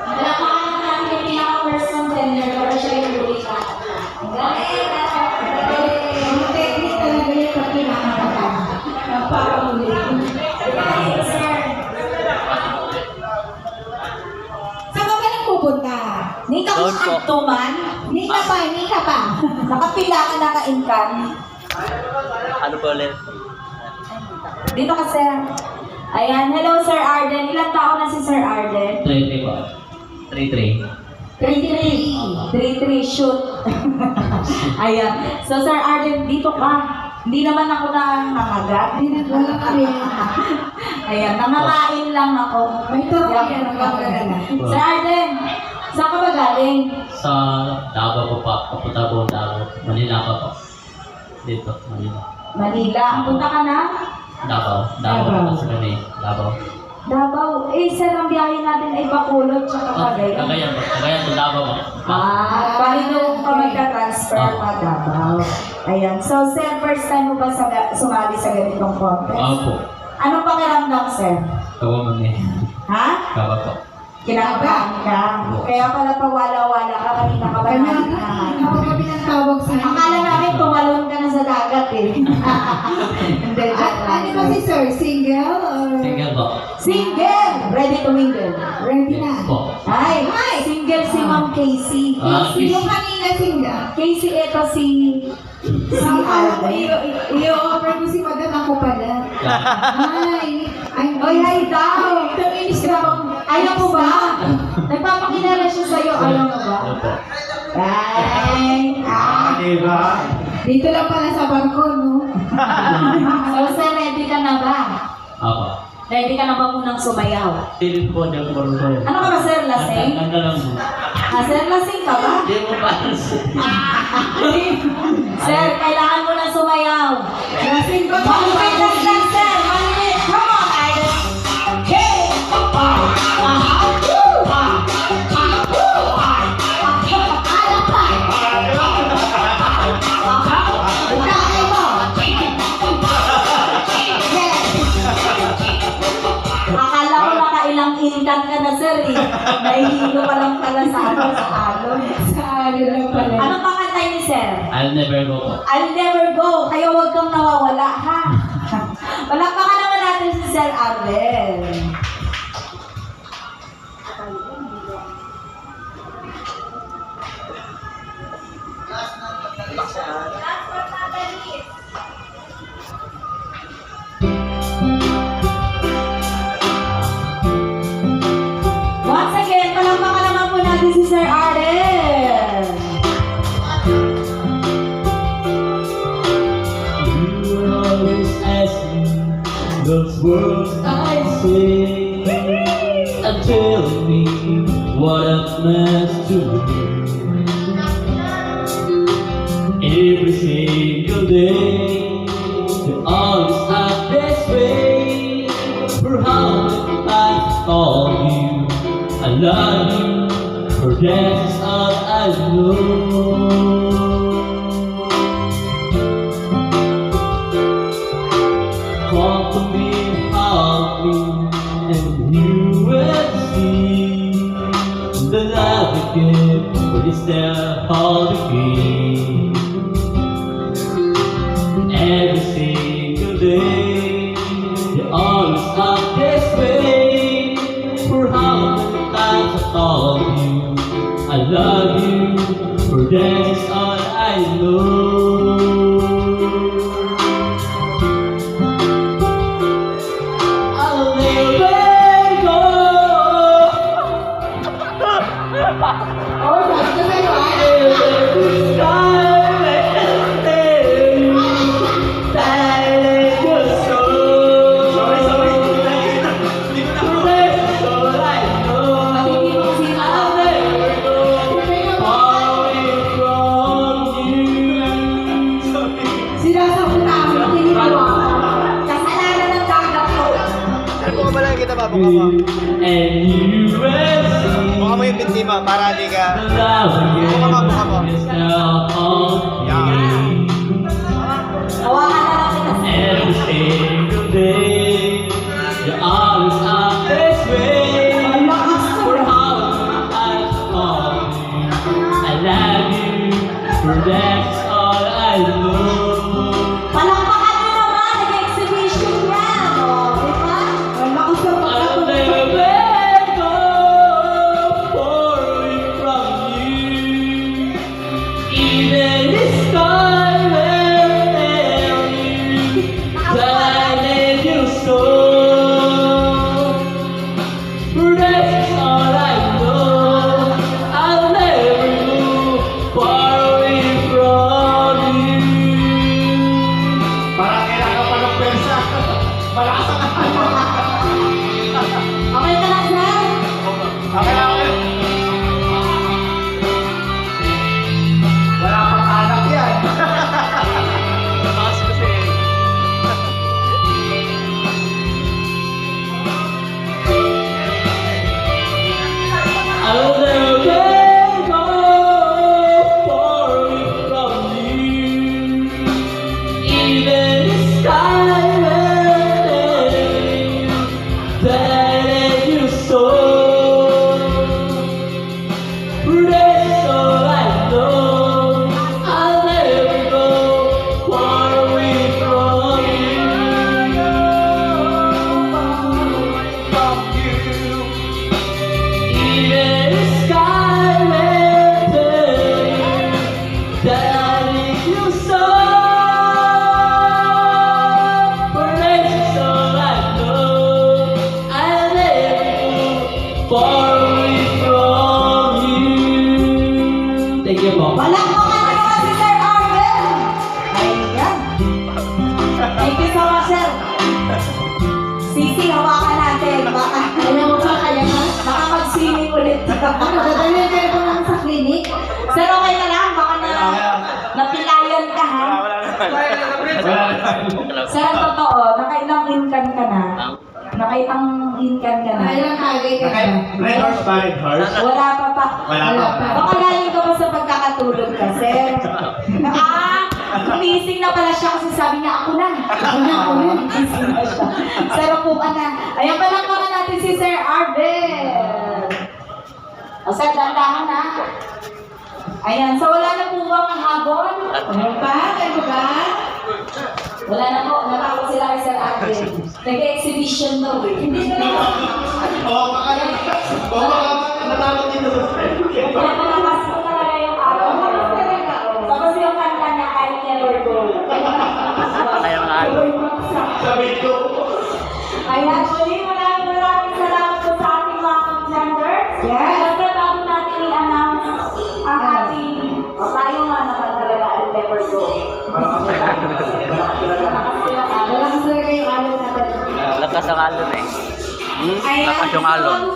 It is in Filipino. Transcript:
Nalakaan natin yung pinaka-first contender para siya yung bulita. Ang galing! Ang technique talaga yung pag pinakakata. Nagpapahuli. Galing, sir. Saan ka ba nagpupunta? Nika Doon po. Aktuman? Nika pa. Nakapila ka, naka-income. Ano po ulit? Dito ka, sir. Ayan, hello, Sir Arden. Ilang taon na si Sir Arden? 33 po. 33. 33, shoot. Ayan. So, Sir Arden, dito ka. Hindi naman ako nangangagat. Wala ka rin. Ayan, nangakain lang ako. May turo yan. Sir Arden, saan ka ba galing? Sa Davao po pa. Papunta po Davao. Manila pa po. Dito, Manila. Manila. Punta ka na? Davao. Sa Manila. Davao. Davao. Eh, sir, ang biyahe natin ay Bacolod tsaka Cagayan. Cagayan po. Cagayan po Davao po. Bali doon ka magka-transfer pa Davao. Ayan. So, sir, first time mo ba sumali sa ganitong contest? Opo. Anong pakiramdam, sir? Tawa man eh. Ha? Kawa po. Kinakabahan ka. Kaya pala pawala-wala ka kanina ka ba namin? Ako pa pinatawag sa Akala namin tumalon ka na sa dagat eh. Hindi, joke lang. Ano ba si Sir? Single? Or... Single po. Single! Ready to mingle. Ready na? Po. Ay, single si Ma'am Casey. Yung kanina single? Casey, ito si Alden. I-offer ko si Madam, ako pala. Oy, hi daw! Ito inis na ako. Ayaw mo ba? Nagpapakilala siya sa'yo. Ayaw mo ba? Opo. Ay! Diba? Dito lang pala sa barko, no? So, sir, ready ka na ba? Opo. Ready ka na ba munang sumayaw? Hindi po niya po rin. Ano ka ba, sir? Lasing? Ganda lang po. Sir, lasing ka ba? Hindi mo pa. Sir, kailangan mo na sumayaw. Lasing ba? Makikitas lang, sir. Makikitas. Come on, idol. Hey! Akala ko nakailang inkan ka na, sir, eh. Nahihilo ka lang pala sa alon. Sa ano lang pala. Ano pakantay ni sir? I'll never go po. I'll never go. Kaya huwag kang nawawala, ha? Palakpakan naman natin si Sir Arden. Once again, palakpakan naman po natin si Sir Arden. You were always asking those words I say and telling me what it meant to me. Every single day, you always act this way. For how many times I call you, I love you, for that's all I know. Want to be happy, and you will see the love we give, but it's there all the game. Every single day, you always act this way. For how many times I call you, I love you, for that's all I know. I'll never go. Oh, sabi ko sa'yo, Hindi mo kasi sinasabi namin, hindi mo ako. kasalanan ng tagap ko. Buka ba lang kita ba? Buka mo. And you will see Buka mo yung binti mo para di ka... the love Buka mo. is now all Yan. Hawakan na lang kita, sir. every single day. You always act this way. Ang lakas ko. For Okay ka lang, sir? Okay lang ulit. Wala pang anak yan. Tumakas kasi. I'll never go far away from you. Even the sky will that you saw. That's all I know. I'll never go far away from you. Even the sky will turn that you saw. For that's all I know. I'll never go far away from you. Thank you, Mom. Walang mga naman si Sir Arvel. Ayan. Thank you so much, sir. Sisi, hawakan natin. Baka, Alam mo ba kaya ka? baka mag-swimming ulit. Ano, dadalhin kayo pa lang sa clinic? Sir, okay ka lang? Baka napilayan ka, ha? Wala naman. Sir, ang totoo, nakailang incan ka na? Nakailang incan ka na? Kailang kagay ka ba? Red horse pa, red horse. Wala pa pa. Wala pa. Baka galing ka pa sa pagkakatulog ka, sir. Gumising na pala siya kasi sabi niya, ako na. Gumising na siya. Sir, upuan na. Ayan pa lang naman natin si Sir Arvel. O, sir, dandahan na. Ayan, so wala na po bang habol? Ano ba? Ano ba? Wala na po, natakot sila kay Sir Arvel. Nag-exhibition daw eh. Hindi na lang. Natakot dito sa Kaya malakas ko talaga yung araw. Tapos yung kanta niya, I never go. Kaya nga. Sabi ko. Ayan, muli maraming salamat po sa ating mga contenders. Yes. Basta bago natin i-announce ang ating, tayo nga naman talaga, I'll never go. Wala kasi kayo alam natin. Lakas ang alon eh. Ayan, Lakas yung alon. so,